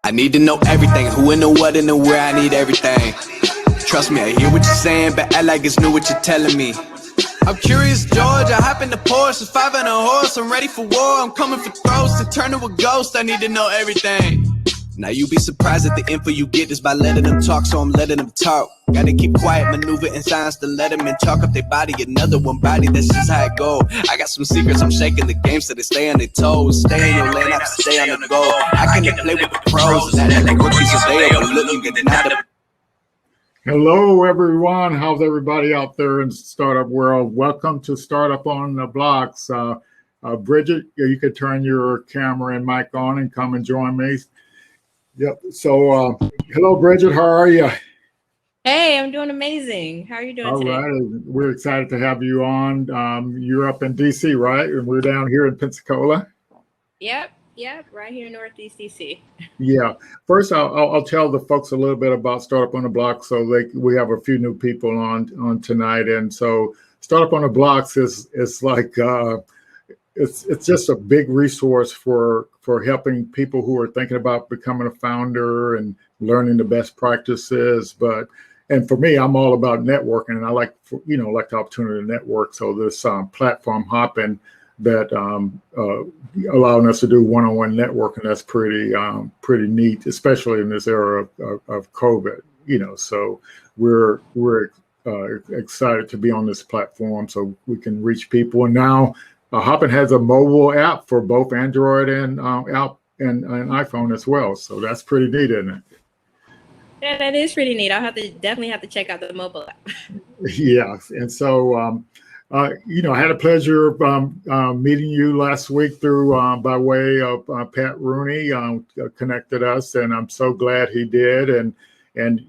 I need to know everything, who and the what and the where, I need everything. Trust me, I hear what you're saying, but act like it's new what you're telling me. I'm curious, George, I hop in the Porsche, 5 and a horse, I'm ready for war, I'm coming for throats, to turn to a ghost, I need to know everything. Now you be surprised at the info you get is by letting them talk, so I'm letting them talk. Gotta keep quiet, maneuver in silence to let them in, chalk up their body, another one body, that's just how it go. I got some secrets, I'm shaking the game so they stay on their toes. Stay in your lane, I have to stay on the go. I can play with the pros, not act like rookies, so they overlooking it, not a... Hello, everyone. How's everybody out there in the startup world? Welcome to Startup on the Blocks. Bridget, you could turn your camera and mic on and come and join me. Yep. So, hello, Bridget. How are you? Hey, I'm doing amazing. How are you doing today? All right. We're excited to have you on. You're up in DC, right? And we're down here in Pensacola. Yep, right here in Northeast DC. Yeah. First, I'll tell the folks a little bit about Startup on the Block. So we have a few new people on tonight, and so Startup on the Blocks is like it's just a big resource for helping people who are thinking about becoming a founder and learning the best practices. And for me, I'm all about networking, and I like the opportunity to network. So this platform hopping that allowing us to do one-on-one networking, that's pretty neat, especially in this era of COVID. So we're excited to be on this platform so we can reach people. And now Hopin has a mobile app for both Android and iPhone as well. So that's pretty neat, isn't it? Yeah, that is pretty neat. I'll definitely have to check out the mobile app. Yeah, and so I had a pleasure of meeting you last week through by way of Pat Rooney connected us, and I'm so glad he did. And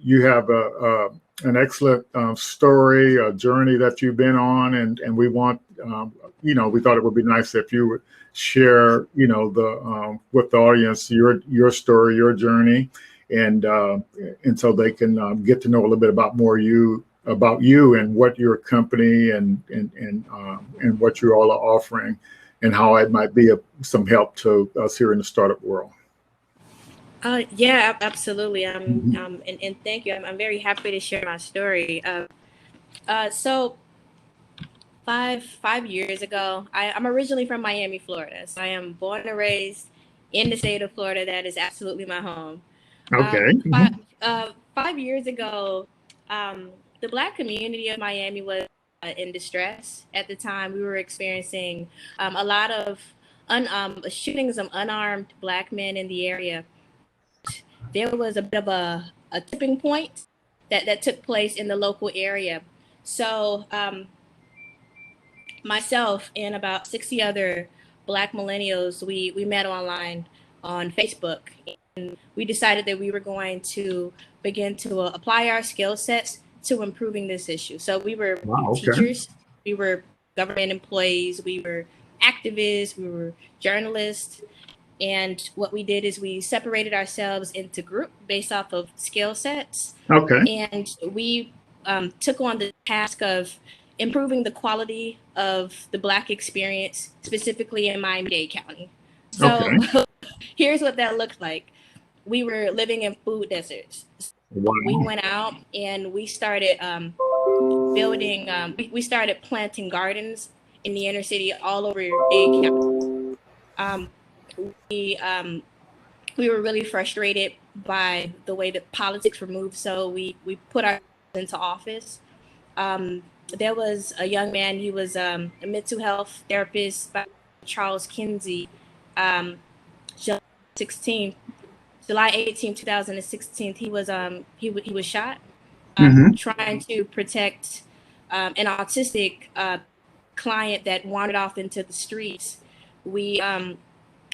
you have an excellent story, a journey that you've been on, and we want we thought it would be nice if you would share with the audience your story, your journey, and so they can get to know a little bit about you and what your company and what you all are offering, and how it might be some help to us here in the startup world. Yeah, absolutely. And thank you. I'm very happy to share my story. So 5 years ago, I'm originally from Miami, Florida. So I am born and raised in the state of Florida. That is absolutely my home. Okay. 5 years ago, the Black community of Miami was in distress at the time. We were experiencing a lot of shootings of unarmed Black men in the area. There was a bit of a tipping point that took place in the local area. So myself and about 60 other Black millennials, we met online on Facebook. And we decided that we were going to begin to apply our skill sets to improving this issue. So we were teachers, we were government employees, we were activists, we were journalists. And what we did is we separated ourselves into groups based off of skill sets. Okay. And we took on the task of improving the quality of the Black experience, specifically in Miami-Dade County. So here's what that looked like. We were living in food deserts. Wow. We went out and we started building. We started planting gardens in the inner city all over Dade County. Um, we um, we were really frustrated by the way that politics were moved, so we put our into office. Um, there was a young man. He was a mental health therapist by Charles Kinsey. Um, July 16th, July 18th, 2016. He was shot Mm-hmm. trying to protect an autistic client that wandered off into the streets. We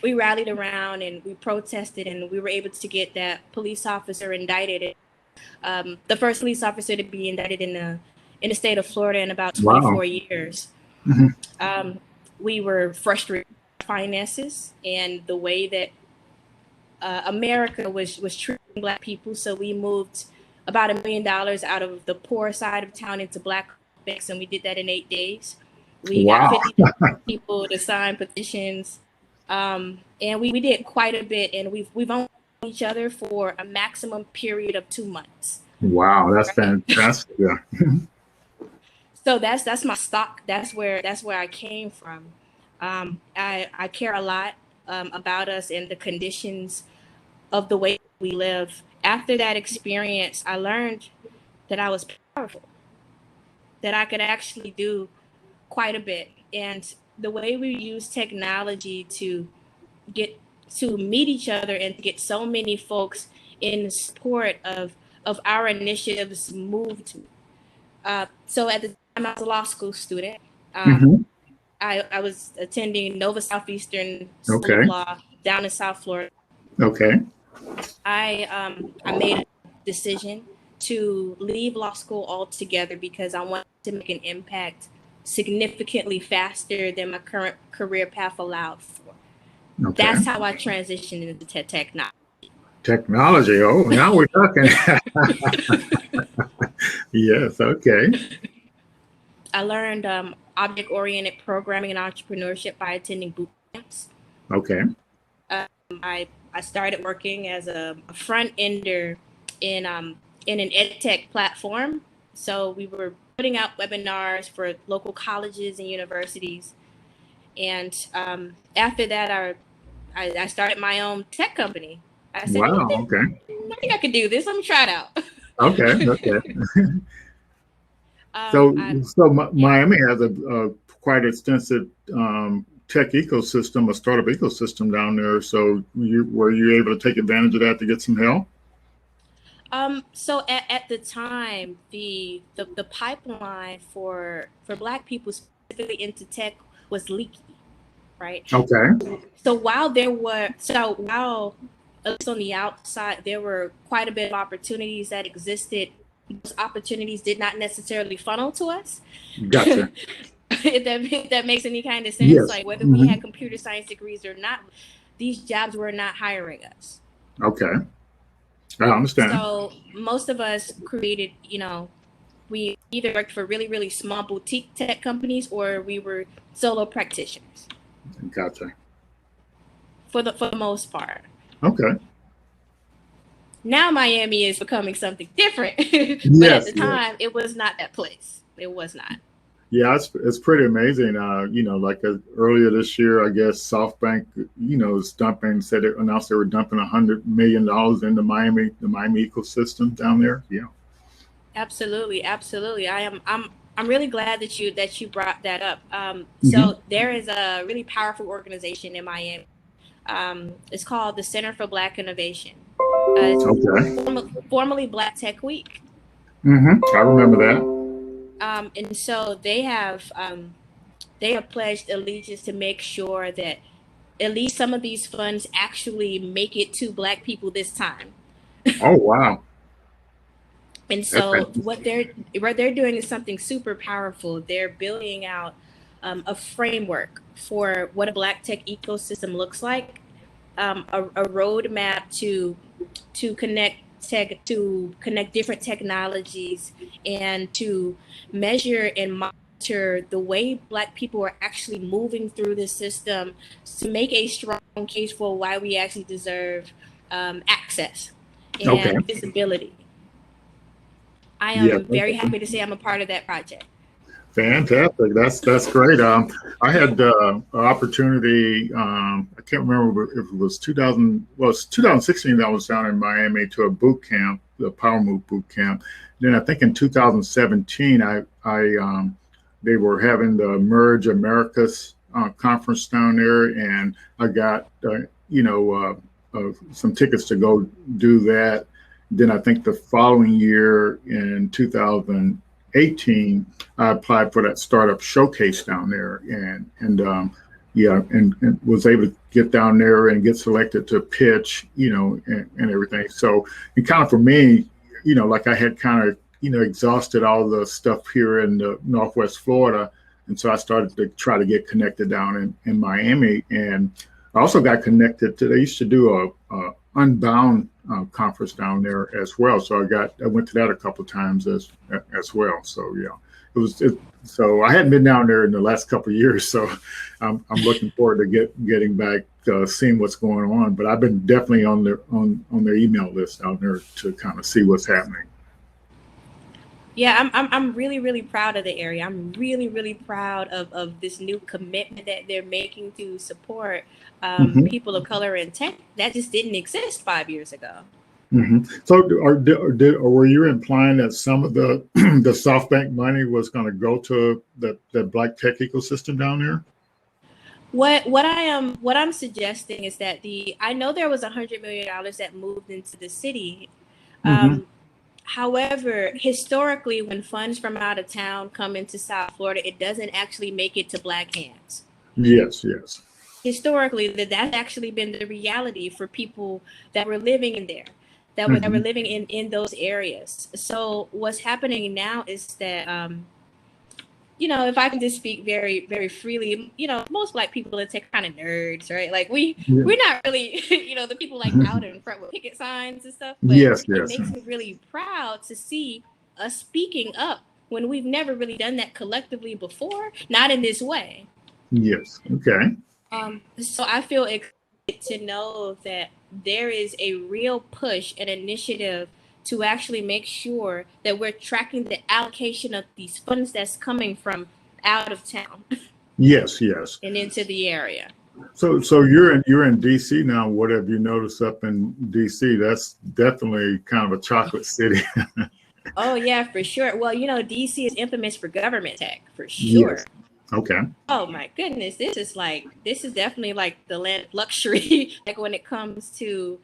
we rallied around and we protested, and we were able to get that police officer indicted. The first police officer to be indicted in the state of Florida in about Wow. 24 years. Mm-hmm. Um, we were frustrated with finances and the way that America was treating Black people. So we moved about $1 million out of the poor side of town into Black banks, and we did that in 8 days. We got Wow. 50 people to sign petitions, and we did quite a bit. And we've owned each other for a maximum period of 2 months. Wow. That's Right. fantastic. Yeah. So that's my stock. That's where I came from. I care a lot about us and the conditions of the way we live. After that experience, I learned that I was powerful, that I could actually do quite a bit. And the way we use technology to get to meet each other and to get so many folks in support of our initiatives moved me. So at the time, I was a law school student. Um, Mm-hmm. I was attending Nova Southeastern School of Okay. Law down in South Florida. Okay. I made a decision to leave law school altogether because I wanted to make an impact significantly faster than my current career path allowed for. Okay. That's how I transitioned into technology. Technology. Oh, now we're talking. Yes. Okay. I learned object-oriented programming and entrepreneurship by attending boot camps. Okay. I started working as a front ender in an ed tech platform. So we were putting out webinars for local colleges and universities. And after that, I started my own tech company. I said, Wow. Okay. I think I could do this. Let me try it out. Okay. Okay. um, So, I, yeah. Miami has a quite extensive tech ecosystem, a startup ecosystem down there. So, were you able to take advantage of that to get some help? So at the time, the pipeline for Black people specifically into tech was leaky, right? Okay. So while at least on the outside there were quite a bit of opportunities that existed, those opportunities did not necessarily funnel to us. Gotcha. If that makes any kind of sense, Yes. like whether we Hmm. had computer science degrees or not, these jobs were not hiring us. Okay. I understand. So most of us created, we either worked for really, really small boutique tech companies or we were solo practitioners Gotcha. for the most part. Okay. Now Miami is becoming something different, but at Yes. the Yes. time it was not that place. It was not. Yeah, it's pretty amazing. Like earlier this year, I guess SoftBank, is dumping, announced they were dumping $100 million into the Miami ecosystem down there. Yeah. Absolutely, absolutely. I'm really glad that you brought that up. Hmm. So there is a really powerful organization in Miami. It's called the Center for Black Innovation. It's Okay. formerly Black Tech Week. I remember that. And so they have pledged allegiance to make sure that at least some of these funds actually make it to Black people this time. Oh, wow. And That's so what they're doing is something super powerful. They're building out a framework for what a Black tech ecosystem looks like, a roadmap to connect different technologies and to measure and monitor the way Black people are actually moving through the system to make a strong case for why we actually deserve access okay. and visibility. I Yeah. am very happy to say I'm a part of that project. Fantastic. That's great. I had an opportunity. I can't remember if it was 2000. Well, it's 2016. I was down in Miami to a boot camp, the Power Move boot camp. Then I think in 2017, they were having the Merge Americas conference down there, and I got some tickets to go do that. Then I think the following year in 2018, I applied for that startup showcase down there, and was able to get down there and get selected to pitch, and everything. So, and kind of for me, like I had kind of exhausted all the stuff here in the Northwest Florida, and so I started to try to get connected down in Miami, and I also got connected to. They used to do a Unbound conference down there as well. So I went to that a couple of times as well. So yeah, so I hadn't been down there in the last couple of years. So I'm looking forward to getting back, seeing what's going on. But I've been definitely on their email list out there to kind of see what's happening. Yeah, I'm really, really proud of the area. I'm really, really proud of this new commitment that they're making to support people of color in tech. That just didn't exist 5 years ago. Mm-hmm. So, were you implying that some of the the SoftBank money was going to go to the Black tech ecosystem down there? What I'm suggesting is that I know there was $100 million that moved into the city. Mm-hmm. However, historically, when funds from out of town come into South Florida, it doesn't actually make it to Black hands. Yes. Historically, that's actually been the reality for people that were living in there, that Mm-hmm. were living in those areas. So what's happening now is that, if I can just speak very, very freely, most Black people are kind of nerds, right? Like we're not really, the people like out in front with picket signs and stuff. But Yes. it makes me really proud to see us speaking up when we've never really done that collectively before, not in this way. Yes. Okay. So I feel excited to know that there is a real push and initiative to actually make sure that we're tracking the allocation of these funds that's coming from out of town. Yes. And into the area. So you're in DC now. What have you noticed up in DC? That's definitely kind of a chocolate city. Oh yeah, for sure. Well, DC is infamous for government tech, for sure. Yes. Okay. Oh my goodness, this is definitely like the land of luxury. Like when it comes to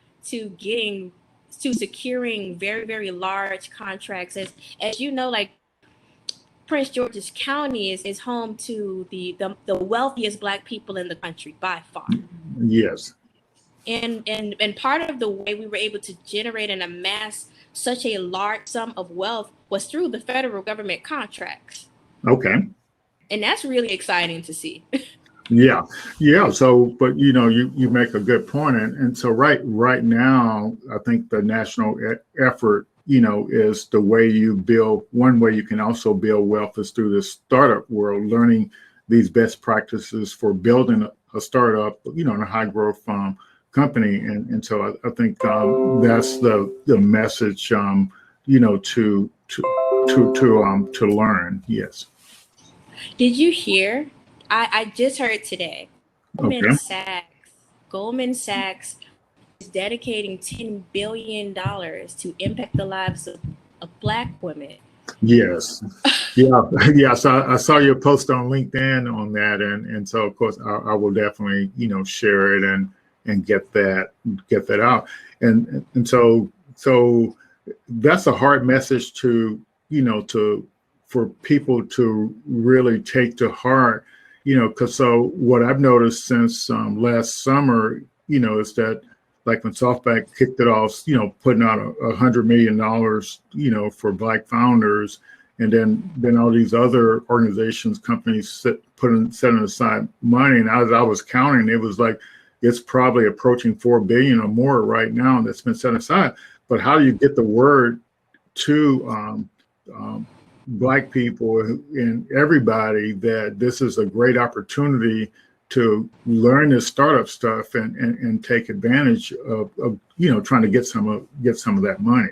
securing very, very large contracts, as you know, like Prince George's County is home to the wealthiest Black people in the country by far. Yes. And part of the way we were able to generate and amass such a large sum of wealth was through the federal government contracts. Okay. And that's really exciting to see. Yeah. So, but you make a good point, and so right now, I think the national effort, is the way you build. One way you can also build wealth is through the startup world, learning these best practices for building a startup, in a high growth company, and so I think that's the message, to learn. Yes. Did you hear? I just heard today. Okay. Goldman Sachs is dedicating $10 billion to impact the lives of Black women. Yes. Yeah. So I saw your post on LinkedIn on that, and so of course I will definitely share it and get that out, and so that's a hard message to for people to really take to heart, because so what I've noticed since last summer, is that like when SoftBank kicked it off, putting out $100 million, for Black founders, and then all these other organizations, companies setting aside money, and as I was counting, it was like it's probably approaching $4 billion or more right now that's been set aside. But how do you get the word to Black people and everybody that this is a great opportunity to learn this startup stuff and take advantage of trying to get some of that money?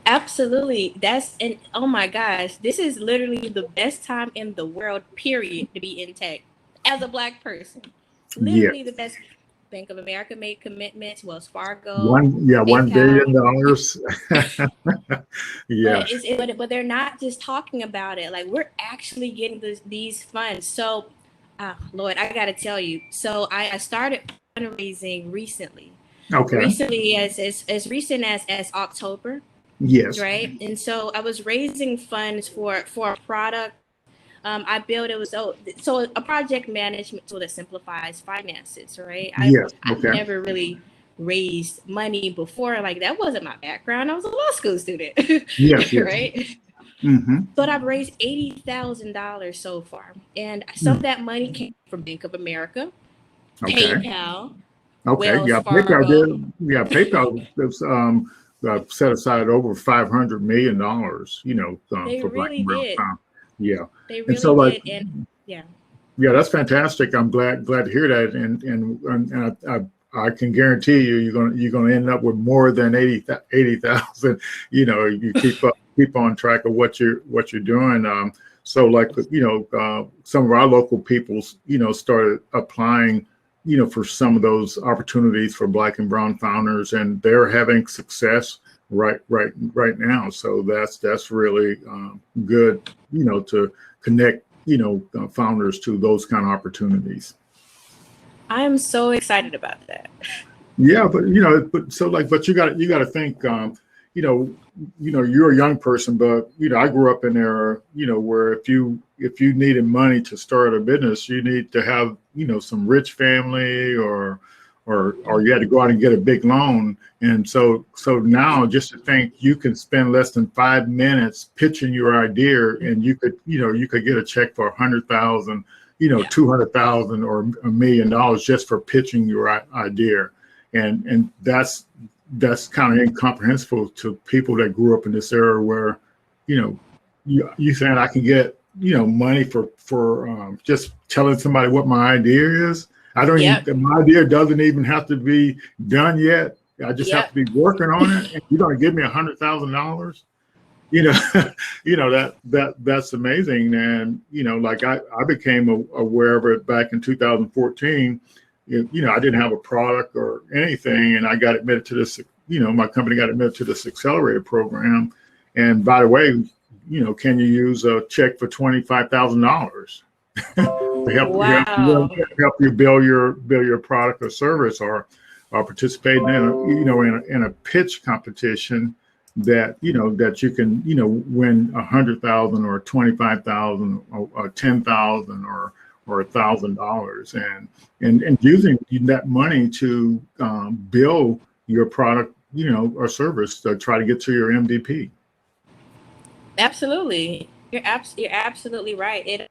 Absolutely. And oh my gosh, this is literally the best time in the world, period, to be in tech as a Black person. Yeah. Literally the best. Bank of America made commitments, Wells Fargo, PayPal. $1 billion. Yeah. But they're not just talking about it. Like, we're actually getting these funds. So, Lloyd, I got to tell you. So I started fundraising recently. Okay. Recently, as recent as October, Yes. right? And so I was raising funds for a product. I built it was so a project management tool that simplifies finances, right? Yes. I've Okay. never really raised money before. Like, that wasn't my background. I was a law school student, Yes. Yes. right? Mm-hmm. But I've raised $80,000 so far, and some of Mm. that money came from Bank of America, Okay. PayPal, Okay. Wells Yeah. PayPal Fargo. did. Yeah. PayPal is, set aside over $500 million, They for Black really and Brown did. Found. Yeah. They And really so, like, did, and yeah. yeah, that's fantastic. I'm glad to hear that, and I can guarantee you, you're gonna end up with more than 80,000. You keep on track of what you're doing. So, like, some of our local peoples, started applying, for some of those opportunities for Black and Brown founders, and they're having success right now. So that's really good, to connect, founders to those kind of opportunities. I am so excited about that. Yeah, but you got to think, you're a young person, but I grew up in there, where if you needed money to start a business, you need to have, some rich family, or you had to go out and get a big loan. And so now, just to think you can spend less than 5 minutes pitching your idea, and you could get a check for 100,000, Yeah. 200,000, or $1 million just for pitching your idea. And that's kind of incomprehensible to people that grew up in this era where, you saying I can get, money for just telling somebody what my idea is. I don't Yep. even, my idea doesn't even have to be done yet. I just have to Yep. be working on it. And you're going to give me $100,000. You know, that's amazing. And, like, I became aware of it back in 2014. I didn't have a product or anything, and I got admitted to this, my company got admitted to this accelerator program. And by the way, can you use a check for $25,000 to Wow. help you build your product or service, or participate in in a pitch competition that that you can win 100,000 or 25,000 or 10,000 or $1,000, and using that money to build your product or service to try to get to your MVP. Absolutely. You're absolutely right.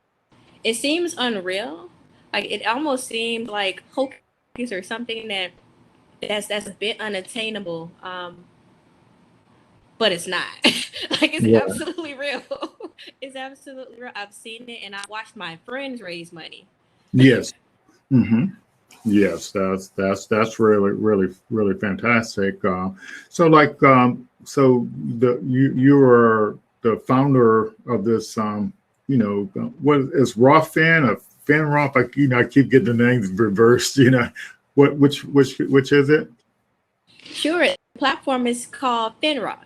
It seems unreal. Like, it almost seemed like hocus or something that's a bit unattainable. But it's not. Like, it's Yeah. absolutely real. It's absolutely real. I've seen it, and I've watched my friends raise money. Yes. Hmm. Yes, that's really fantastic. So, like, you are the founder of this. What is Rawfin or FinRoff? I keep getting the names reversed. Which is it? Sure. The platform is called Finrock.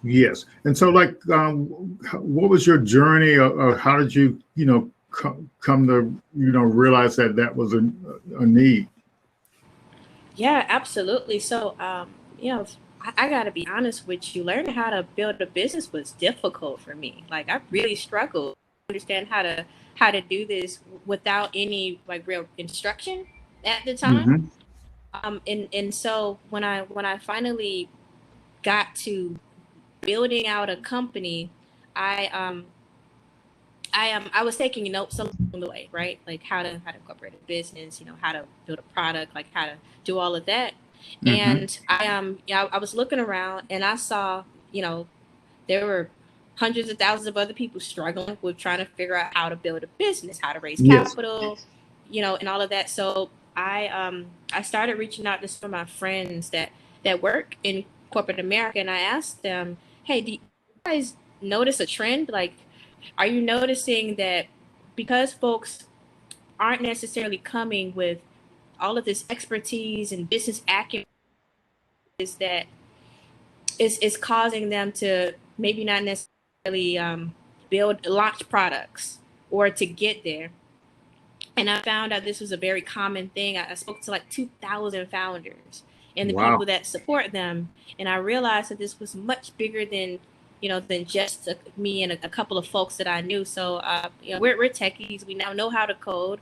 Yes. And so, like, what was your journey, or how did you, come to, realize that was a need? Yeah, absolutely. So, I got to be honest with you. Learning how to build a business was difficult for me. Like, I really struggled to understand how to do this without any, like, real instruction at the time. Hmm. And so when I finally got to building out a company, I I was taking notes along the way, right? Like, how to incorporate a business, how to build a product, like how to do all of that. Hmm. And I was looking around, and I saw, there were hundreds of thousands of other people struggling with trying to figure out how to build a business, how to raise Yes. capital, and all of that. So I started reaching out to some of my friends that work in corporate America, and I asked them, hey, do you guys notice a trend? Like, are you noticing that because folks aren't necessarily coming with all of this expertise and business acumen, is that is causing them to maybe not necessarily build launch products or to get there. And I found out this was a very common thing. I spoke to like 2,000 founders and the Wow. people that support them, and I realized that this was much bigger than than just me and a couple of folks that I knew. So we're techies. We now know how to code.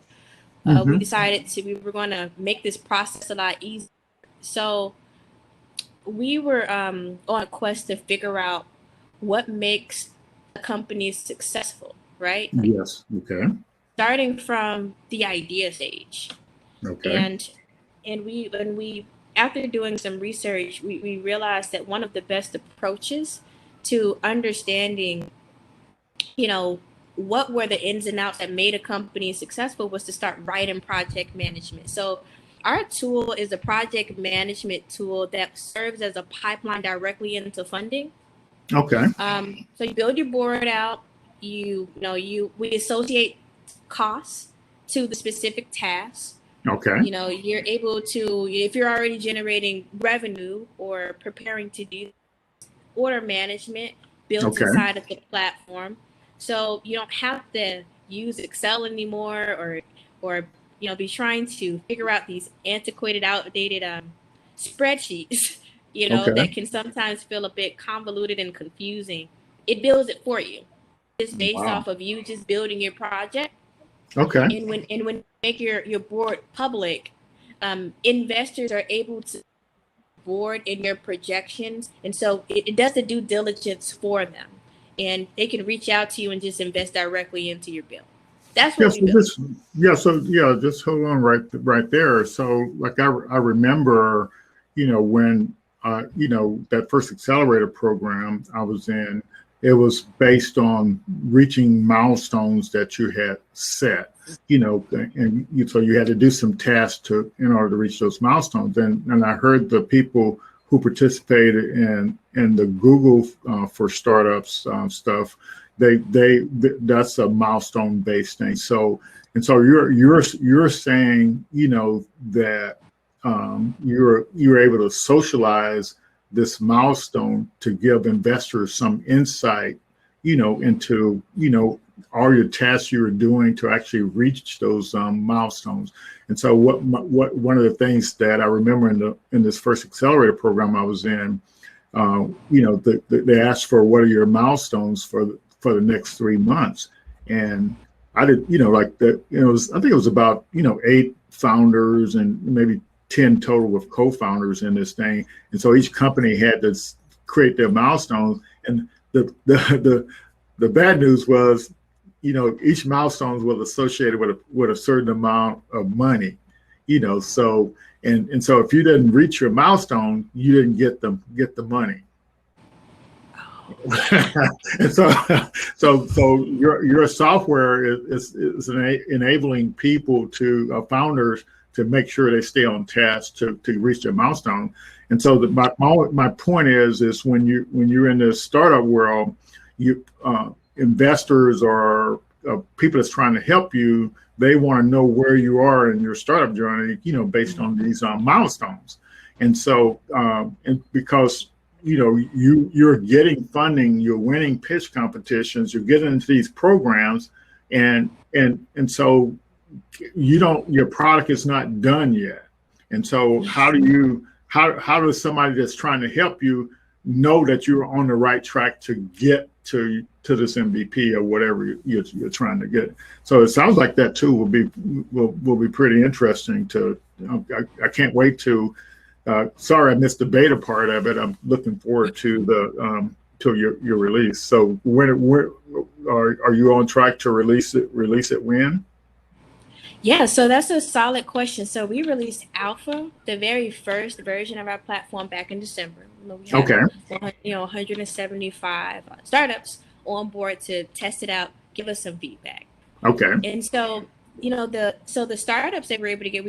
We Hmm. decided we were going to make this process a lot easier. So we were on a quest to figure out what makes a company successful, right? Like Yes. Okay. starting from the idea stage. Okay. And we after doing some research, we realized that one of the best approaches to understanding, you know, what were the ins and outs that made a company successful was to start writing project management. So our tool is a project management tool that serves as a pipeline directly into funding. Okay. So you build your board out. We associate costs to the specific tasks. Okay. You're able to, if you're already generating revenue or preparing to do order management built Okay. inside of the platform, so you don't have to use Excel anymore, or be trying to figure out these antiquated, outdated spreadsheets Okay. that can sometimes feel a bit convoluted and confusing. It builds it for you. It's based Wow. off of you just building your project. Okay. And when you make your board public, investors are able to board in your projections, and so it does the due diligence for them, and they can reach out to you and just invest directly into your bill. That's what Yes. we So built. this. Yeah. So yeah. Just hold on right there. So like I remember, when that first accelerator program I was in, it was based on reaching milestones that you had set. So you had to do some tasks in order to reach those milestones. And I heard the people who participated in the Google for startups stuff, that's a milestone based thing. So you're saying that you're able to socialize this milestone to give investors some insight into all your tasks you were doing to actually reach those milestones. And so what one of the things that I remember in this first accelerator program I was in, they asked for what are your milestones for the next 3 months. And I did, like that, I think it was about, 8 founders and maybe 10 total with co-founders in this thing. And so each company had to create their milestones. And the bad news was, each milestone was associated with a certain amount of money, so so if you didn't reach your milestone, you didn't get the money. And so your software is enabling people founders to make sure they stay on task to reach their milestone. And so my point is when you're in the startup world, you investors or people that's trying to help you, they want to know where you are in your startup journey, based on these milestones. And so and because you're getting funding, you're winning pitch competitions, you're getting into these programs, and so your product is not done yet. And so how does somebody that's trying to help you know that you're on the right track to get to this MVP or whatever you're trying to get? So it sounds like that too will be pretty interesting to. I can't wait to. Sorry, I missed the beta part of it. I'm looking forward to to your release. So when are you on track to release it? Release it when? Yeah, so that's a solid question. So we released alpha, the very first version of our platform, back in December. We had Okay. 175 startups on board to test it out, give us some feedback. Okay. And so the startups that we're able to get,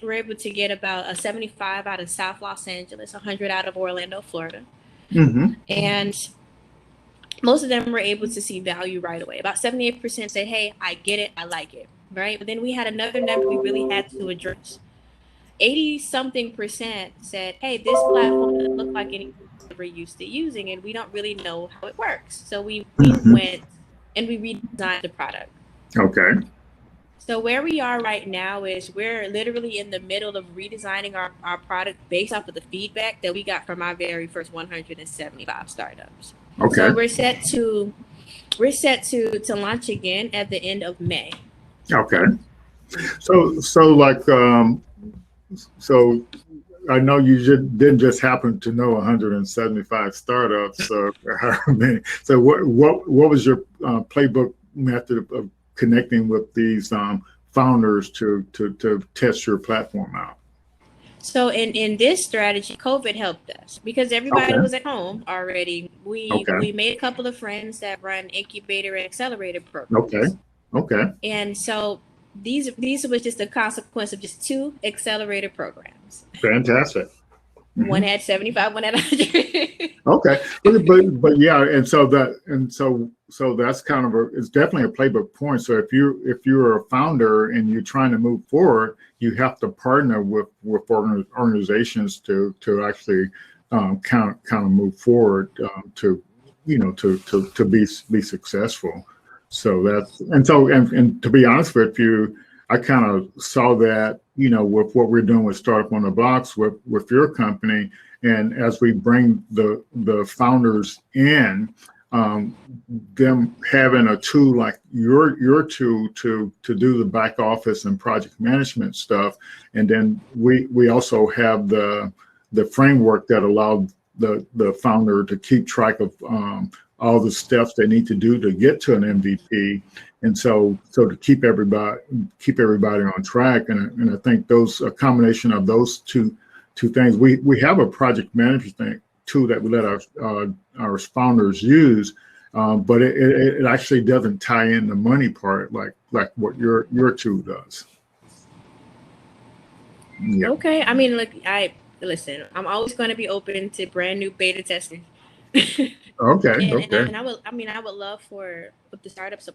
we're able to get about a 75 out of South Los Angeles, 100 out of Orlando, Florida. Mm-hmm. And most of them were able to see value right away. About 78% said, hey, I get it, I like it, right? But then we had another number we really had to address. 80 something percent said, hey, this platform doesn't look like anything we're ever used to using, and we don't really know how it works. So we Mm-hmm. went and we redesigned the product. Okay. So where we are right now is we're literally in the middle of redesigning our product based off of the feedback that we got from our very first 175 startups. Okay. So we're set to launch again at the end of May. Okay. So like so I know you didn't just happen to know 175 startups. So how many? So what was your playbook method of connecting with these founders to test your platform out? So in this strategy, COVID helped us because everybody Okay. was at home already. Okay. We made a couple of friends that run incubator and accelerator Okay. programs. Okay. And so these was just a consequence of just two accelerator programs. Fantastic. One Mm-hmm. had 75, one had 100. Okay, but yeah, and so that's kind of it's definitely a playbook point. So if you're a founder and you're trying to move forward, you have to partner with organizations to actually kind of move forward to to be successful. So and to be honest with you, I kind of saw that with what we're doing with Startup on the Blocks with your company. And as we bring the founders in, them having a tool like your tool to do the back office and project management stuff, and then we also have the framework that allowed the founder to keep track of all the steps they need to do to get to an MVP, and so to keep everybody on track, and I think a combination of those two things. We have a project management tool that we let our founders use, but it actually doesn't tie in the money part like what your tool does. Yeah. Okay. I mean, look, listen, I'm always going to be open to brand new beta testing. Okay. And Okay. I would love for the startups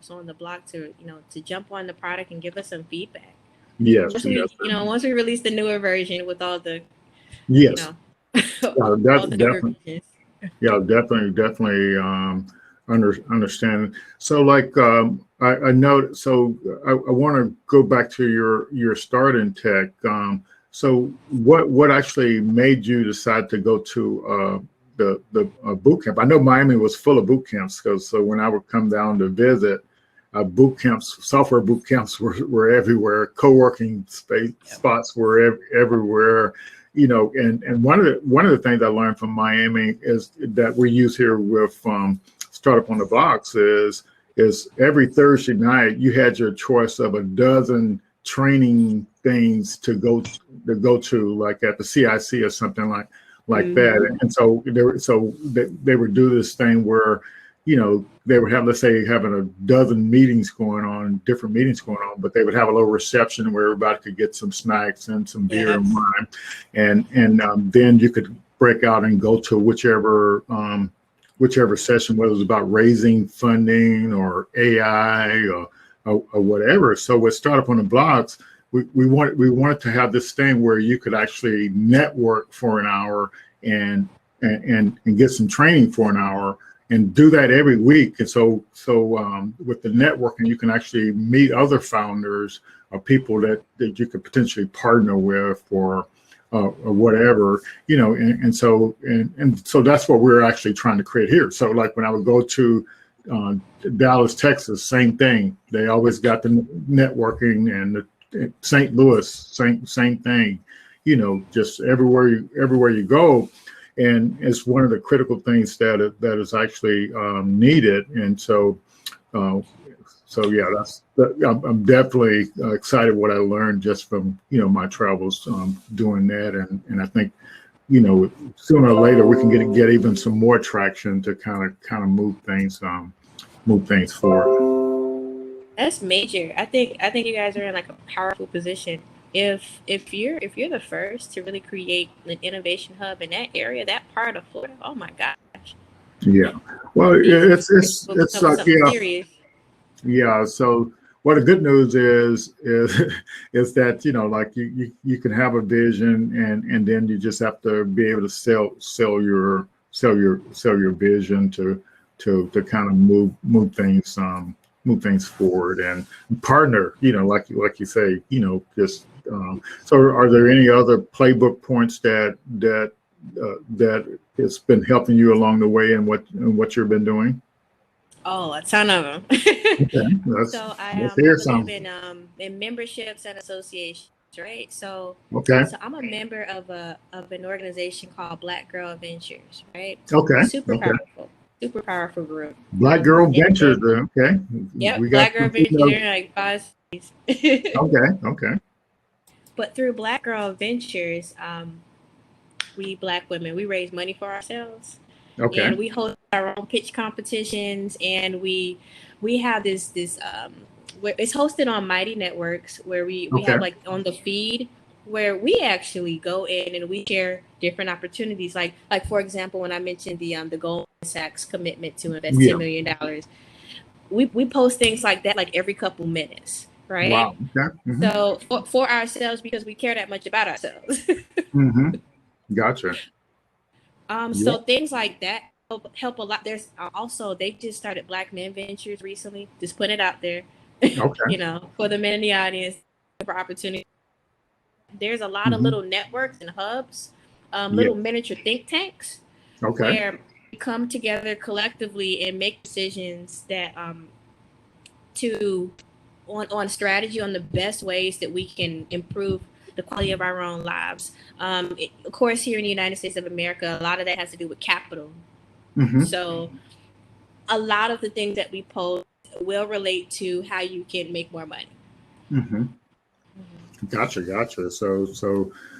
on the block to, to jump on the product and give us some feedback. Yes. Yes. Once we release the newer version with all the, you Yes. know, all the newer Definitely. versions. Yeah. Definitely. Understand. So, like, I know. So, I want to go back to your start in tech. So, what actually made you decide to go to the boot camp? I know Miami was full of boot camps, so when I would come down to visit, boot camps, software boot camps were everywhere. Co-working spots were everywhere. And one of the things I learned from Miami is that we use here with Startup on the Blocks is every Thursday night you had your choice of a dozen training things to go to, like at the CIC or something like that. And so they would do this thing where they would have, let's say, having a dozen different meetings going on, but they would have a little reception where everybody could get some snacks and some beer and wine, and then you could break out and go to whichever session, whether it was about raising funding or AI or whatever. So with Startup on the Blocks, we wanted to have this thing where you could actually network for an hour and get some training for an hour, and do that every week. And so with the networking, you can actually meet other founders or people that you could potentially partner with or whatever, and so that's what we're actually trying to create here. So like when I would go to Dallas, Texas, same thing. They always got the networking, and St. Louis, same thing. Just everywhere you go. And it's one of the critical things that is actually needed. And so yeah, I'm definitely excited what I learned just from my travels doing that, and I think sooner or later we can get even some more traction to kind of move things forward. That's major. I think you guys are in like a powerful position if you're the first to really create an innovation hub in that area, that part of Florida, oh my gosh, Yeah. Well, we'll it's come with like, something yeah. serious. Yeah. So what the good news is is that, like you can have a vision, and then you just have to be able to sell your vision to kind of move things forward and partner, like you say, just so are there any other playbook points that it's been helping you along the way in what you've been doing? Oh, a ton of them. Okay. So Let's I hear believe some. in memberships and associations, right? So Okay. I'm a member of an organization called Black Girl Ventures, right? Okay. Super Okay. powerful, super powerful group. Black Girl And Ventures. Okay. We yep, got Black Girl some Ventures. female. They're like five cities. Okay. Okay. But through Black Girl Ventures, we Black women, we raise money for ourselves, Okay. and we host our own pitch competitions, and we have this where it's hosted on Mighty Networks, where we Okay. have like on the feed where we actually go in and we share different opportunities, like for example, when I mentioned the Goldman Sachs commitment to invest Yeah. $10 million, we post things like that like every couple minutes, right? Wow. Okay. So for ourselves, because we care that much about ourselves. Hmm. Gotcha. Yeah. So things like that help a lot. There's also they just started Black Men Ventures recently. Just put it out there, Okay. for the men in the audience for opportunity. There's a lot of Hmm. little networks and hubs, Yeah. little miniature think tanks Okay. where we come together collectively and make decisions that to on strategy on the best ways that we can improve the quality of our own lives. Of course, here in the United States of America, a lot of that has to do with capital. Hmm. So a lot of the things that we post will relate to how you can make more money. Hmm. Gotcha. Gotcha. So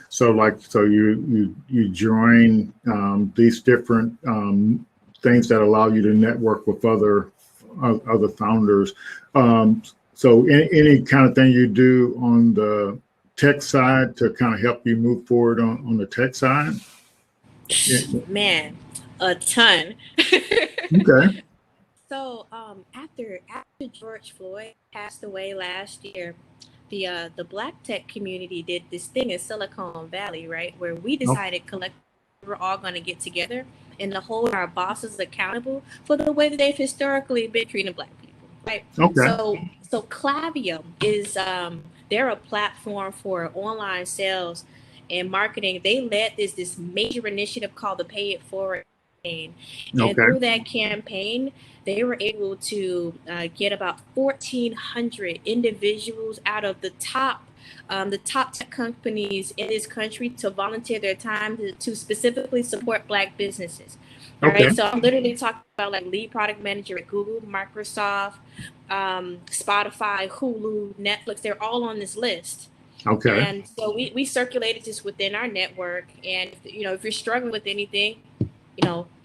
you join these different things that allow you to network with other founders. So any kind of thing you do on the tech side to kind of help you move forward on the tech side? Yeah. Man, a ton. Okay. So after George Floyd passed away last year, the Black tech community did this thing in Silicon Valley, right, where we Oh, decided collectively we're all going to get together and to hold our bosses accountable for the way that they've historically been treating Black people, right? okay. So Clavium is they're a platform for online sales and marketing. They led this major initiative called the Pay It Forward campaign, and Okay. through that campaign, they were able to get about 1,400 individuals out of the top tech companies in this country to volunteer their time to specifically support Black businesses. All Okay. right, so I'm literally talking about like lead product manager at Google, Microsoft, Spotify, Hulu, Netflix. They're all on this list. Okay. And so we circulated this within our network. And, if you're struggling with anything,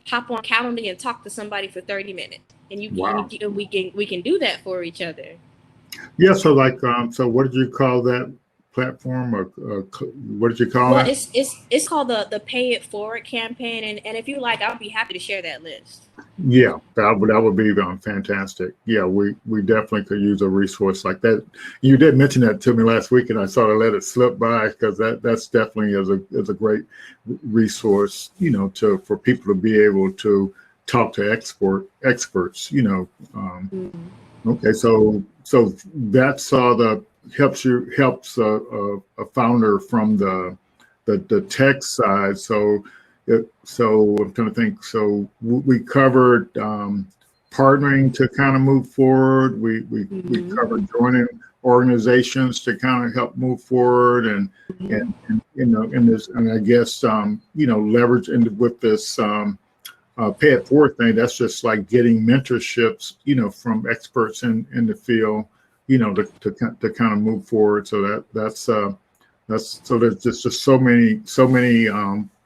hop on Calendly and talk to somebody for 30 minutes. And Wow. and we can do that for each other. Yeah. So like, so what did you call that platform, or what did you call Well, it? it's called the Pay It Forward campaign. And if you like, I'll be happy to share that list. Yeah, that would be fantastic. Yeah, we definitely could use a resource like that. You did mention that to me last week, and I sort of let it slip by because that's definitely is a great resource, to for people to be able to talk to experts. Mm-hmm. Okay, so that's the helps a founder from the tech side. So I'm trying to think. So we covered partnering to kind of move forward. We Mm-hmm. covered joining organizations to kind of help move forward, Mm-hmm. and in this, and I guess leverage with this pay it forward thing. That's just like getting mentorships, from experts in the field, to kind of move forward. So that's so there's just so many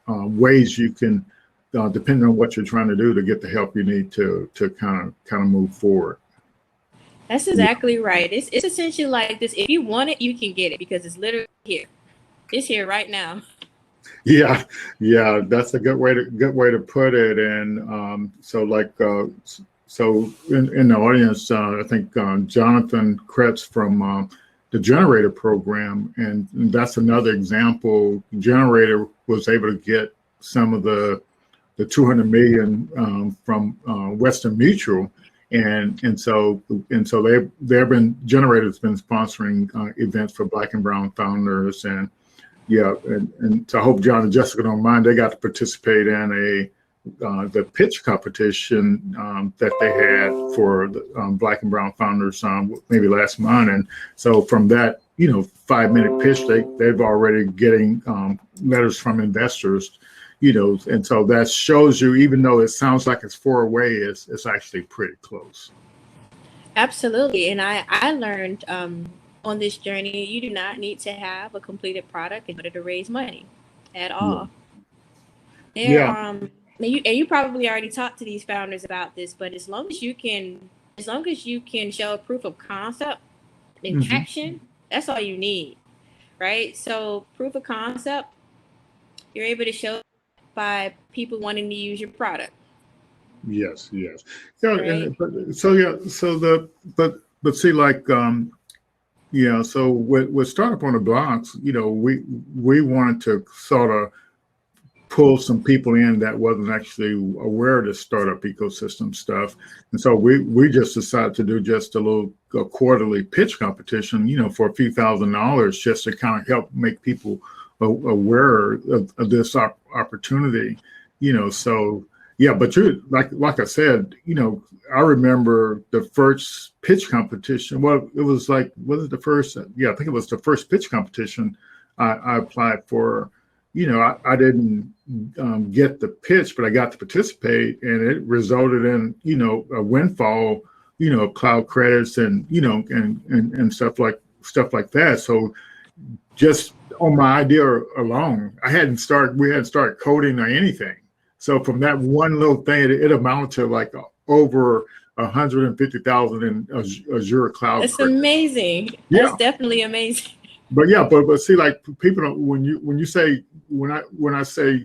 ways you can, depending on what you're trying to do, to get the help you need to kind of move forward. That's exactly right. It's essentially like this. If you want it, you can get it because it's literally here. It's here right now. Yeah, yeah, that's a good way to put it. And so like so in the audience, I think Jonathan Kretz from the Generator program, and that's another example. Generator was able to get some of the 200 million from Western Mutual, and so they've been Generator's been sponsoring events for Black and Brown founders. And yeah, and so I hope John and Jessica don't mind. They got to participate in the pitch competition that they had for the Black and Brown founders maybe last month. And so from that, 5-minute pitch, they've already getting letters from investors, and so that shows you, even though it sounds like it's far away, it's actually pretty close. Absolutely. And I learned on this journey, you do not need to have a completed product in order to raise money at all. Yeah. And you probably already talked to these founders about this, but as long as you can show a proof of concept in action, that's all you need, right? So proof of concept, you're able to show by people wanting to use your product. Yes. Yeah. Right? But see, like, so with Startup on the Blocks, we wanted to sort of pull some people in that wasn't actually aware of the startup ecosystem stuff. And so we just decided to do just a quarterly pitch competition, for a few $1,000s, just to kind of help make people aware of this opportunity, so yeah. But you like I said, I remember the first pitch competition. Well, it was like, was it the first? Yeah, I think it was the first pitch competition I applied for. I didn't get the pitch, but I got to participate, and it resulted in, a windfall, of cloud credits and, and stuff like that. So just on my idea alone, we hadn't started coding or anything. So from that one little thing, it amounted to like over 150,000 in Azure cloud. That's credits. Amazing. Yeah. That's definitely amazing. But yeah, but see, like, people don't, when I say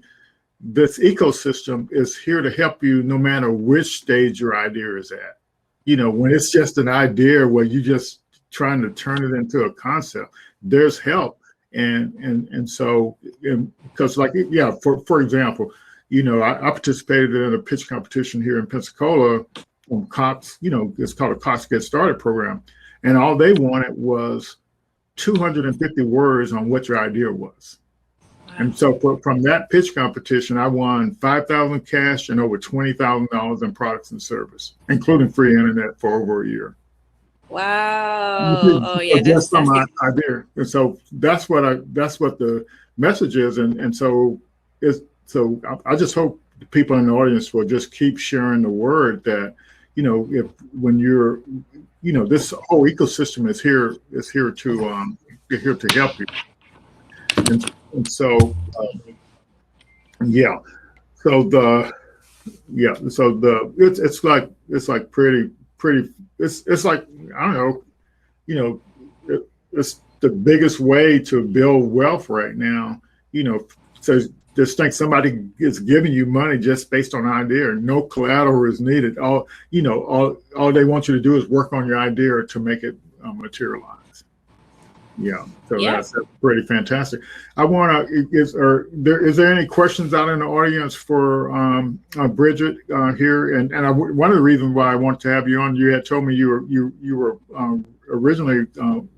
this ecosystem is here to help you no matter which stage your idea is at. When it's just an idea where you just trying to turn it into a concept, there's help. And so, because like, yeah, for example, I participated in a pitch competition here in Pensacola on Cox, it's called a Cox Get Started program. And all they wanted was 250 words on what your idea was. Wow. And so from that pitch competition, I won $5,000 cash and over $20,000 in products and service, including free internet for over a year. Wow. Oh yeah. That's my idea. And so that's what the message is. And so I just hope the people in the audience will just keep sharing the word that, when you're, this whole ecosystem is here to help you. And so, yeah. So it's like pretty, it's like, I don't know, it's the biggest way to build wealth right now, so just think somebody is giving you money just based on an idea, and no collateral is needed. All they want you to do is work on your idea to make it materialize. Yeah, so yeah. That's pretty fantastic. I want to, is there any questions out in the audience for Bridget here? And one of the reasons why I want to have you on, you had told me you were originally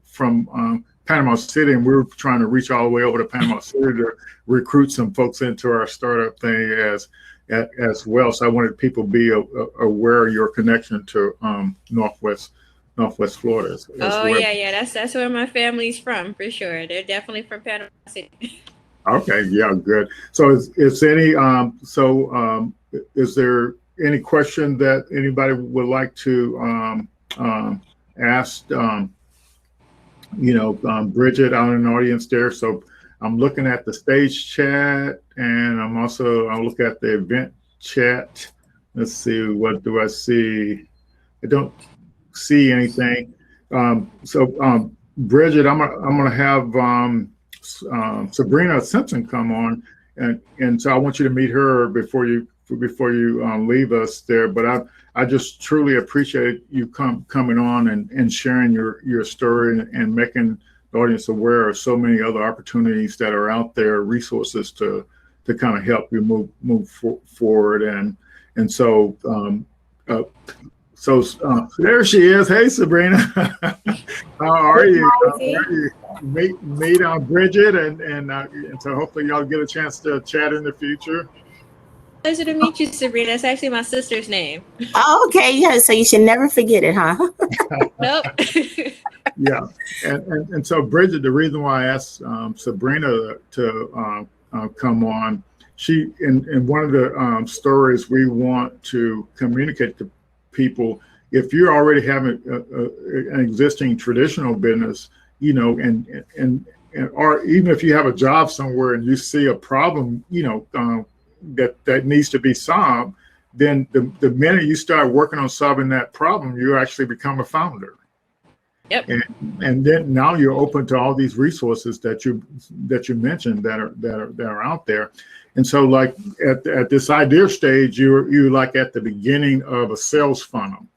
from Panama City, and we were trying to reach all the way over to Panama City to recruit some folks into our startup thing as well. So I wanted people to be aware of your connection to Northwest Florida. As well. Yeah. That's where my family's from, for sure. They're definitely from Panama City. Okay, yeah, good. So is there any question that anybody would like to ask? Bridget out in the audience there. So I'm looking at the stage chat, and I'll look at the event chat. Let's see, what do I see? I don't see anything. Bridget, I'm gonna have Sabrina Simpson come on, and so I want you to meet her before you leave us there. But I just truly appreciate you coming on and sharing your story and making the audience aware of so many other opportunities that are out there, resources to kind of help you move forward. And so there she is. Hey, Sabrina. How are you? Meet Bridget, and so hopefully y'all get a chance to chat in the future. Pleasure to meet you, Sabrina. It's actually my sister's name. Oh, okay. Yeah. So you should never forget it, huh? Nope. Yeah. And so, Bridget, the reason why I asked Sabrina to come on, she in one of the stories we want to communicate to people, if you're already having an existing traditional business, you know, and or even if you have a job somewhere and you see a problem, you know, that needs to be solved, then the minute you start working on solving that problem, you actually become a founder. Yep. And then now you're open to all these resources that you mentioned that are out there. And so, like at this idea stage, you're like at the beginning of a sales funnel,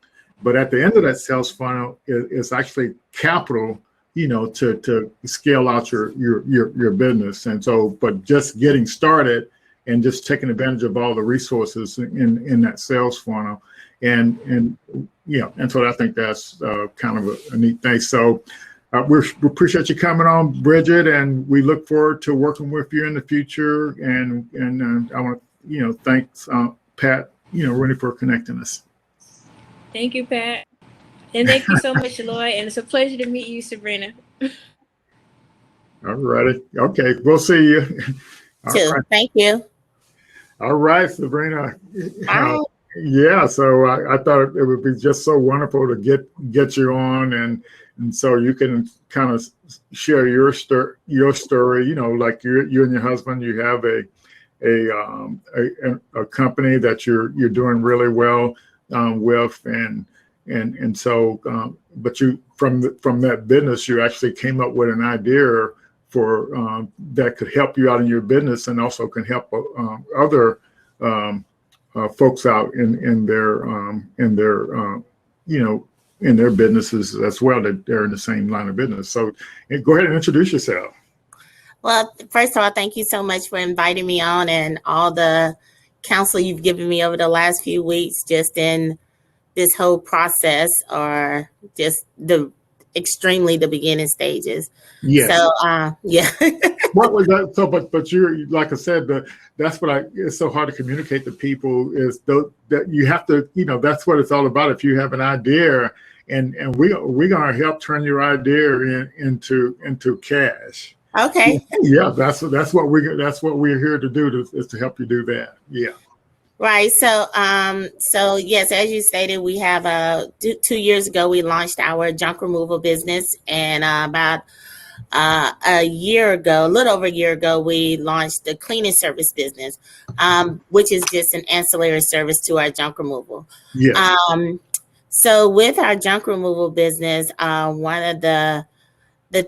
but at the end of that sales funnel is actually capital, you know, to scale out your business. And so, but just getting started and just taking advantage of all the resources in that sales funnel, and yeah, and so I think that's kind of a neat thing. So we appreciate you coming on, Bridget, and we look forward to working with you in the future. And I want to, you know, thanks Pat, you know, really for connecting us. Thank you, Pat, and thank you so much, Lloyd. And it's a pleasure to meet you, Sabrina. All righty. Okay, we'll see you. Too. Right. Thank you. All right, Sabrina. Bye. Yeah, so I thought it would be just so wonderful to get you on, and so you can kind of share your story. You know, like you and your husband, you have a company that you're doing really well with, and so but you from that business, you actually came up with an idea for that could help you out in your business, and also can help other folks out in their you know, in their businesses as well, that they're in the same line of business. So go ahead and introduce yourself. Well, first of all, thank you so much for inviting me on and all the counsel you've given me over the last few weeks, just in this whole process, or just the beginning stages. Yes. So yeah. What was that? So, but you're, like I said, that's what it's so hard to communicate to people, is that you have to, you know, that's what it's all about. If you have an idea, and we're gonna help turn your idea into cash. Okay. Yeah, that's what we're here to do, is to help you do that. Yeah. Right. So yes, as you stated, we have 2 years ago we launched our junk removal business, and about a little over a year ago, we launched the cleaning service business, which is just an ancillary service to our junk removal. Yes. So with our junk removal business, one of the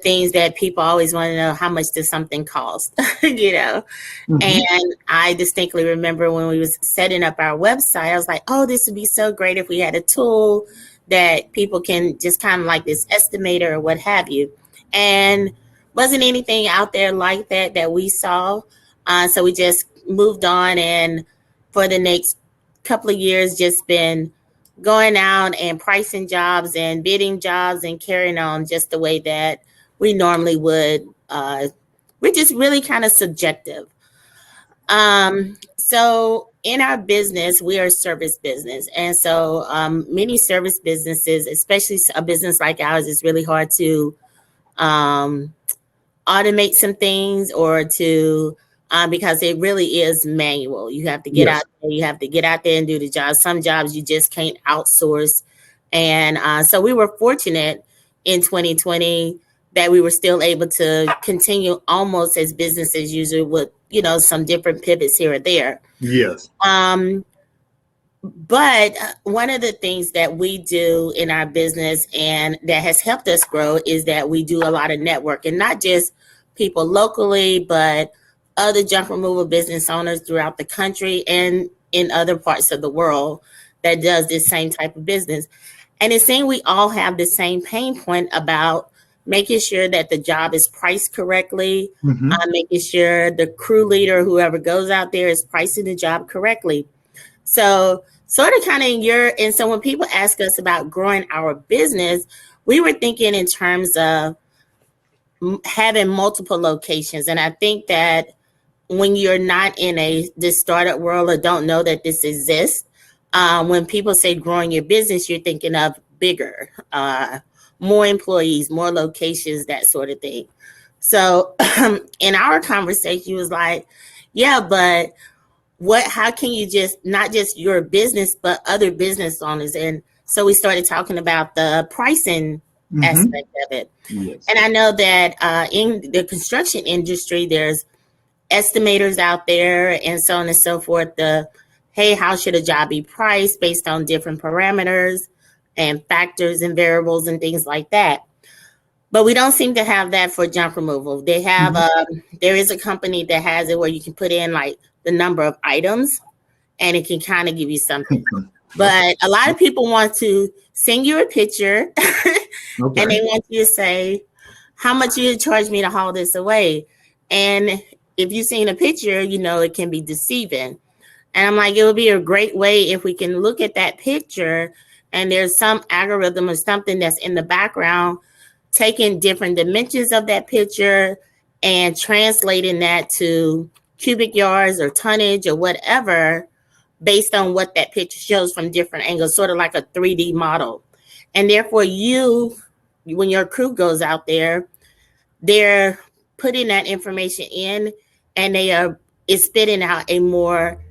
things that people always want to know, how much does something cost, you know? Mm-hmm. And I distinctly remember when we was setting up our website, I was like, oh, this would be so great if we had a tool that people can just kind of like this estimator or what have you. And wasn't anything out there like that we saw. So we just moved on, and for the next couple of years, just been going out and pricing jobs and bidding jobs and carrying on just the way that we normally would. We're just really kind of subjective. So in our business, we are a service business. And so many service businesses, especially a business like ours, is really hard to automate some things, or to because it really is manual. You have to get out there. You have to get out there and do the job. Some jobs you just can't outsource. And so we were fortunate in 2020 that we were still able to continue almost as business as usual, with, you know, some different pivots here or there. Yes. But one of the things that we do in our business and that has helped us grow is that we do a lot of networking, not just people locally, but other junk removal business owners throughout the country and in other parts of the world that does this same type of business. And it seems we all have the same pain point about making sure that the job is priced correctly, making sure the crew leader, whoever goes out there, is pricing the job correctly. So sort of kind of and so when people ask us about growing our business, we were thinking in terms of having multiple locations. And I think that when you're not in this startup world or don't know that this exists, when people say growing your business, you're thinking of bigger, more employees, more locations, that sort of thing. So in our conversation, he was like, yeah, but how can you not just your business, but other business owners? And so we started talking about the pricing aspect of it. Yes. And I know that in the construction industry, there's estimators out there and so on and so forth. Hey, how should a job be priced based on different parameters and factors and variables and things like that. But we don't seem to have that for junk removal. They have, there is a company that has it where you can put in like the number of items and it can kind of give you something. But a lot of people want to send you a picture and they want you to say, how much you charge me to haul this away? And if you've seen a picture, you know, it can be deceiving. And I'm like, it would be a great way if we can look at that picture and there's some algorithm or something that's in the background, taking different dimensions of that picture and translating that to cubic yards or tonnage or whatever, based on what that picture shows from different angles, sort of like a 3D model. And therefore when your crew goes out there, they're putting that information in and it's spitting out a more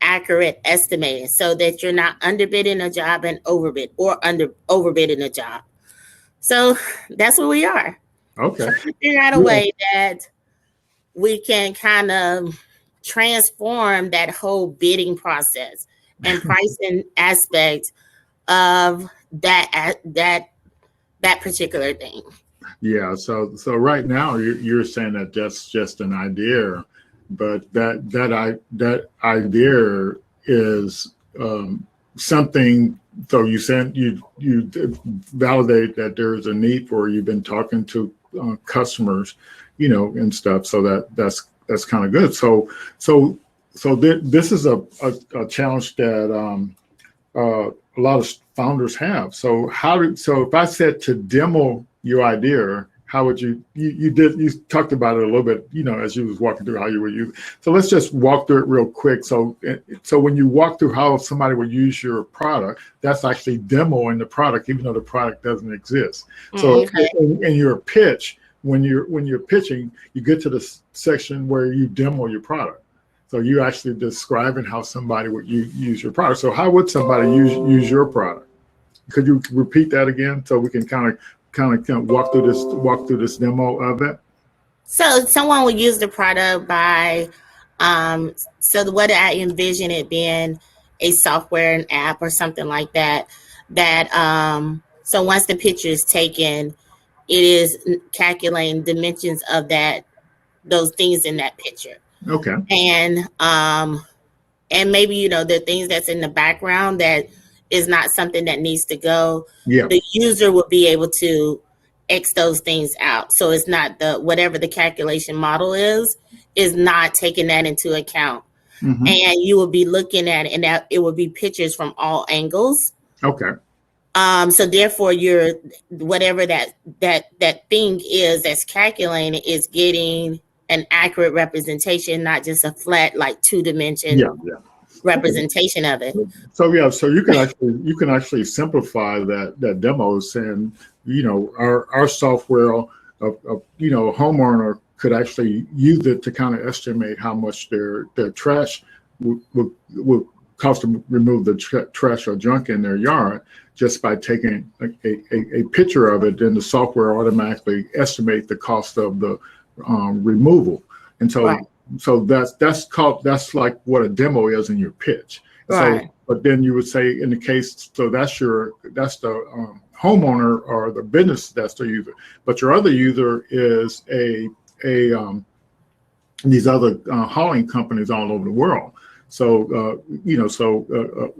accurate estimate so that you're not underbidding a job and overbidding a job. So that's where we are. Okay. Trying to figure out a way that we can kind of transform that whole bidding process and pricing aspect of that particular thing. Yeah. So right now you're saying that that's just an idea, but that idea is something. So you validate that there's a need for. You've been talking to customers, you know, and stuff. So that's kind of good. So this is a challenge that a lot of founders have. So if I said to demo your idea, how would you talked about it a little bit, you know, as you was walking through how you would use it. So let's just walk through it real quick. So when you walk through how somebody would use your product, that's actually demoing the product, even though the product doesn't exist. So in your pitch, when you're pitching, you get to the section where you demo your product. So you're actually describing how somebody would use your product. So how would somebody use your product? Could you repeat that again so we can kind of walk through this demo of it? So someone would use the product by so what I envision it being a software, an app or something like that. So once the picture is taken, it is calculating dimensions of those things in that picture. Okay. And maybe, you know, the things that's in the background that is not something that needs to go. Yeah. The user will be able to X those things out. So it's not whatever the calculation model is not taking that into account. And you will be looking at it and that it will be pictures from all angles. Okay. So therefore whatever that thing is that's calculating is getting an accurate representation, not just a flat, like 2-dimension representation of it. So you can actually simplify that demo, saying, you know, our software, you know, a homeowner could actually use it to kind of estimate how much their trash will cost to remove the trash or junk in their yard just by taking a picture of it. Then the software automatically estimate the cost of the removal. And so that's like what a demo is in your pitch. Right. So, but then you would say in the case, so that's the homeowner or the business that's the user, but your other user is these other hauling companies all over the world. So